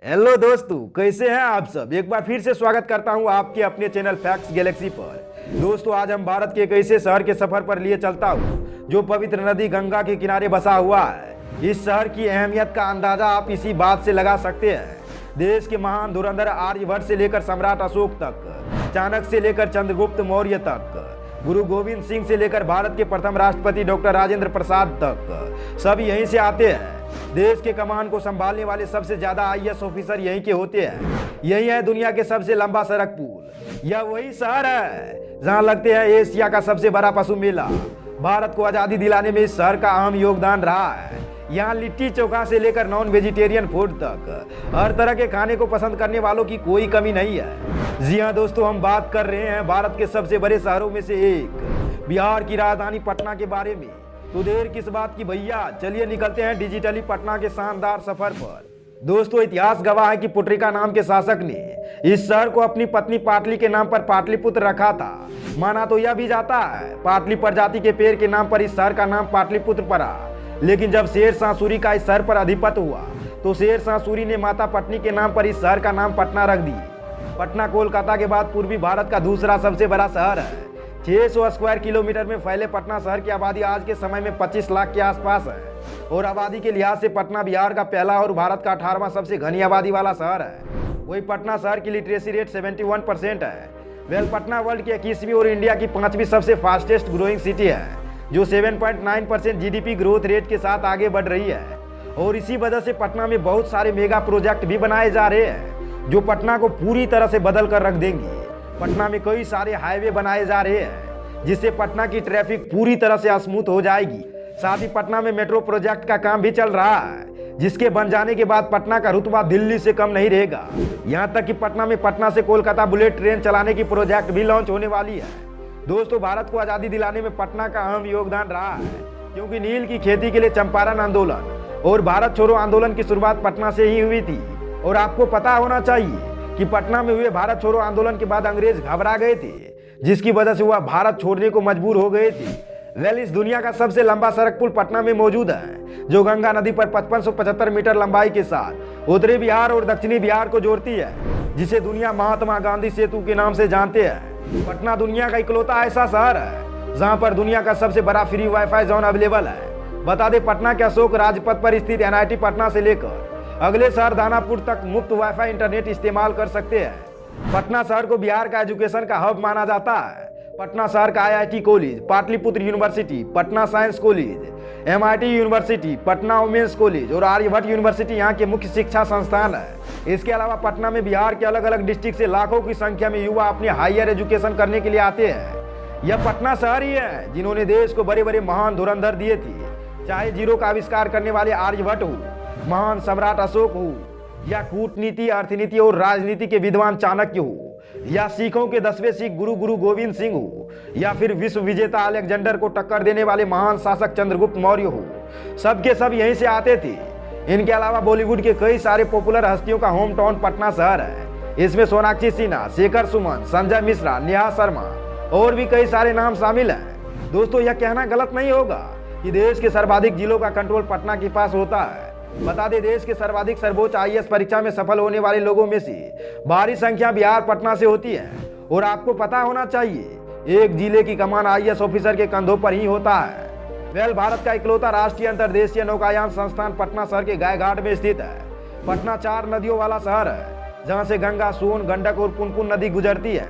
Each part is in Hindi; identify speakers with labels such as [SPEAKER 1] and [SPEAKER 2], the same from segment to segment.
[SPEAKER 1] हेलो दोस्तों, कैसे हैं आप सब। एक बार फिर से स्वागत करता हूं आपके अपने चैनल फैक्ट्स गैलेक्सी पर। दोस्तों, आज हम भारत के एक ऐसे शहर के सफर पर लिए चलता हूं जो पवित्र नदी गंगा के किनारे बसा हुआ है। इस शहर की अहमियत का अंदाजा आप इसी बात से लगा सकते हैं। देश के महान धुरंधर आर्यभट्ट से लेकर सम्राट अशोक तक, चाणक्य से लेकर चंद्रगुप्त मौर्य तक, गुरु गोविंद सिंह से लेकर भारत के प्रथम राष्ट्रपति डॉक्टर राजेंद्र प्रसाद तक, सब यहीं से आते हैं। देश के कमान को संभालने वाले सबसे ज्यादा आईएएस ऑफिसर यहीं के होते हैं। यही है दुनिया के सबसे लंबा सड़क पुल। यह वही शहर है जहां लगते हैं एशिया का सबसे बड़ा पशु मेला। भारत को आजादी दिलाने में इस शहर का अहम योगदान रहा है। यहाँ लिट्टी चोखा से लेकर नॉन वेजिटेरियन फूड तक हर तरह के खाने को पसंद करने वालों की कोई कमी नहीं है। जी हाँ दोस्तों, हम बात कर रहे हैं भारत के सबसे बड़े शहरों में से एक बिहार की राजधानी पटना के बारे में। तो देर किस बात की भैया, चलिए निकलते हैं डिजिटली पटना के शानदार सफर पर। दोस्तों, इतिहास गवाह है कि पुत्रिका नाम के शासक ने इस शहर को अपनी पत्नी पाटली के नाम पर पाटलिपुत्र रखा था। माना तो यह भी जाता है पाटली प्रजाति के पेड़ के नाम पर इस शहर का नाम पाटलिपुत्र पड़ा। लेकिन जब शेर शाह सूरी का इस शहर पर अधिपत्य हुआ तो शेर शाह सूरी ने माता पत्नी के नाम पर इस शहर का नाम पटना रख दी। पटना कोलकाता के बाद पूर्वी भारत का दूसरा सबसे बड़ा शहर है। 600 स्क्वायर किलोमीटर में फैले पटना शहर की आबादी आज के समय में 25 लाख के आसपास है और आबादी के लिहाज से पटना बिहार का पहला और भारत का 18वां सबसे घनी आबादी वाला शहर है। वही पटना शहर की लिटरेसी रेट 71% है। पटना वर्ल्ड की 21वीं और इंडिया की 5वीं सबसे फास्टेस्ट ग्रोइंग सिटी है जो 7.9% जीडीपी ग्रोथ रेट के साथ आगे बढ़ रही है। और इसी वजह से पटना में बहुत सारे मेगा प्रोजेक्ट भी बनाए जा रहे हैं जो पटना को पूरी तरह से बदल कर रख देंगे। पटना में कई सारे हाईवे बनाए जा रहे हैं जिससे पटना की ट्रैफिक पूरी तरह से स्मूथ हो जाएगी। साथ ही पटना में मेट्रो प्रोजेक्ट का काम भी चल रहा है जिसके बन जाने के बाद पटना का रुतबा दिल्ली से कम नहीं रहेगा। यहाँ तक कि पटना से कोलकाता बुलेट ट्रेन चलाने की प्रोजेक्ट भी लॉन्च होने वाली है। दोस्तों, भारत को आज़ादी दिलाने में पटना का अहम योगदान रहा है क्योंकि नील की खेती के लिए चंपारण आंदोलन और भारत छोड़ो आंदोलन की शुरुआत पटना से ही हुई थी। और आपको पता होना चाहिए कि पटना में हुए भारत छोड़ो आंदोलन के बाद अंग्रेज घबरा गए थे जिसकी वजह से वह भारत छोड़ने को मजबूर हो गए थे। इस दुनिया का सबसे लंबा सड़क पुल पटना में मौजूद है जो गंगा नदी पर 5575 मीटर लंबाई के साथ उत्तरी बिहार और दक्षिणी बिहार को जोड़ती है, जिसे दुनिया महात्मा गांधी सेतु के नाम से जानते हैं। पटना दुनिया का इकलौता ऐसा शहर है जहां पर दुनिया का सबसे बड़ा फ्री वाईफाई जोन अवेलेबल है। बता दें, पटना के अशोक राजपथ पर स्थित एनआईटी पटना से लेकर अगले शहर दानापुर तक मुफ्त वाईफाई इंटरनेट इस्तेमाल कर सकते हैं। पटना शहर को बिहार का एजुकेशन का हब माना जाता है। पटना शहर का IIT college, Pataliputra university, Patna science college, MIT university, Patna women's college और आर्यभट्ट यूनिवर्सिटी यहाँ के मुख्य शिक्षा संस्थान है। इसके अलावा पटना में बिहार के अलग अलग डिस्ट्रिक्ट से लाखों की संख्या में युवा अपने हायर एजुकेशन करने के लिए आते हैं। यह पटना शहर ही है जिन्होंने देश को बड़े बड़े महान धुरंधर दिए थे, चाहे जीरो का आविष्कार करने वाले आर्यभट्ट हो, महान सम्राट अशोक हो, या कूटनीति, अर्थनीति और राजनीति के विद्वान चाणक्य हो, या सिखों के 10वें सिख गुरु गोविंद सिंह हो, या फिर विश्व विजेता अलेक्जेंडर को टक्कर देने वाले महान शासक चंद्रगुप्त मौर्य हो। सबके सब यहीं से आते थे। इनके अलावा बॉलीवुड के कई सारे पॉपुलर हस्तियों का होम टाउन पटना शहर है। इसमें सोनाक्षी सिन्हा, शेखर सुमन, संजय मिश्रा, नेहा शर्मा और भी कई सारे नाम शामिल हैं। दोस्तों, यह कहना गलत नहीं होगा कि देश के सर्वाधिक जिलों का कंट्रोल पटना के पास होता है। बता दें, देश के सर्वाधिक सर्वोच्च आईएएस परीक्षा में सफल होने वाले लोगों में से भारी संख्या बिहार पटना से होती है। और आपको पता होना चाहिए, एक जिले की कमान आईएएस ऑफिसर के कंधों पर ही होता है। भारत का इकलौता राष्ट्रीय अंतर्देशीय नौकायान संस्थान पटना शहर के गायघाट में स्थित है। पटना 4 नदियों वाला शहर है जहाँ से गंगा, सोन, गंडक और पुनपुन नदी गुजरती है।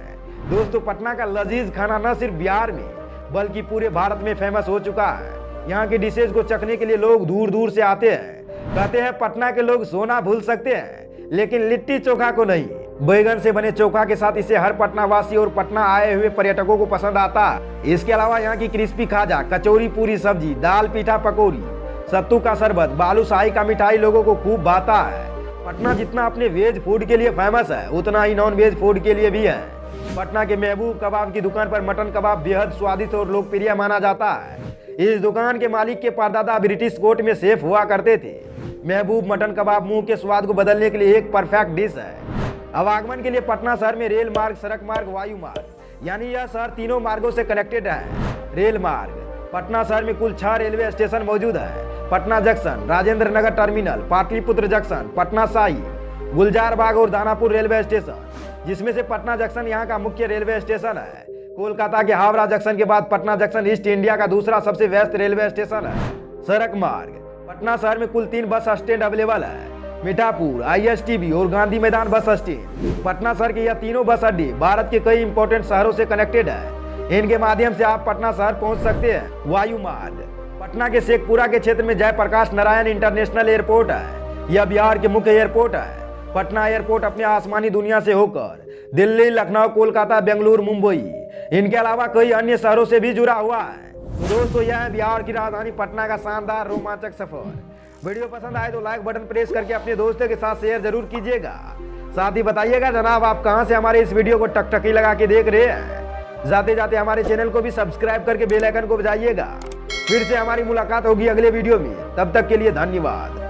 [SPEAKER 1] दोस्तों, पटना का लजीज खाना न सिर्फ बिहार में बल्कि पूरे भारत में फेमस हो चुका है। यहाँ के डिशेज को चखने के लिए लोग दूर दूर से आते हैं। कहते हैं पटना के लोग सोना भूल सकते हैं लेकिन लिट्टी चोखा को नहीं। बैगन से बने चोखा के साथ इसे हर पटना वासी और पटना आए हुए पर्यटकों को पसंद आता है। इसके अलावा यहाँ की क्रिस्पी खाजा, कचौरी, पूरी सब्जी, दाल पीठा, पकौड़ी, सत्तू का शरबत, बालूशाही का मिठाई लोगों को खूब भाता है। पटना जितना अपने वेज फूड के लिए फेमस है उतना ही नॉन वेज फूड के लिए भी है। पटना के महबूब कबाब की दुकान पर मटन कबाब बेहद स्वादिष्ट और लोकप्रिय माना जाता है। इस दुकान के मालिक के परदादा ब्रिटिश कोर्ट में सेफ हुआ करते थे। महबूब मटन कबाब मुंह के स्वाद को बदलने के लिए एक परफेक्ट डिश है। आवागमन के लिए पटना शहर में रेल मार्ग, सड़क मार्ग, वायु मार्ग, यानी यह शहर तीनों मार्गों से कनेक्टेड है। रेल मार्ग, पटना शहर में कुल 6 रेलवे स्टेशन मौजूद है। Patna junction, Rajendra Nagar terminal, Pataliputra junction, Patna शाही, गुलजार बाग और दानापुर रेलवे स्टेशन, जिसमें से पटना जंक्शन यहाँ का मुख्य रेलवे स्टेशन है। कोलकाता के हावड़ा जंक्शन के बाद पटना जंक्शन ईस्ट इंडिया का दूसरा सबसे व्यस्त रेलवे स्टेशन है। सड़क मार्ग, पटना शहर में कुल 3 बस स्टैंड अवेलेबल है। मीठापुर, ISTB और गांधी मैदान बस स्टैंड। पटना शहर के यह तीनों बस अड्डे भारत के कई इंपोर्टेंट शहरों से कनेक्टेड है। इनके माध्यम से आप पटना शहर पहुंच सकते हैं। वायु मार्ग, पटना के शेखपुरा के क्षेत्र में जयप्रकाश नारायण इंटरनेशनल एयरपोर्ट है। यह बिहार के मुख्य एयरपोर्ट है। पटना एयरपोर्ट अपने आसमानी दुनिया से होकर दिल्ली, लखनऊ, कोलकाता, बेंगलुरु, मुंबई, इनके अलावा कई अन्य शहरों से भी जुड़ा हुआ है। तो दोस्तों, यह है बिहार की राजधानी पटना का शानदार रोमांचक सफर। वीडियो पसंद आए तो लाइक बटन प्रेस करके अपने दोस्तों के साथ शेयर जरूर कीजिएगा। साथ ही बताइएगा जनाब, आप कहां से हमारे इस वीडियो को टकटकी लगा के देख रहे हैं। जाते जाते हमारे चैनल को भी सब्सक्राइब करके बेल आइकन को बजाइएगा। फिर से हमारी मुलाकात होगी अगले वीडियो में। तब तक के लिए धन्यवाद।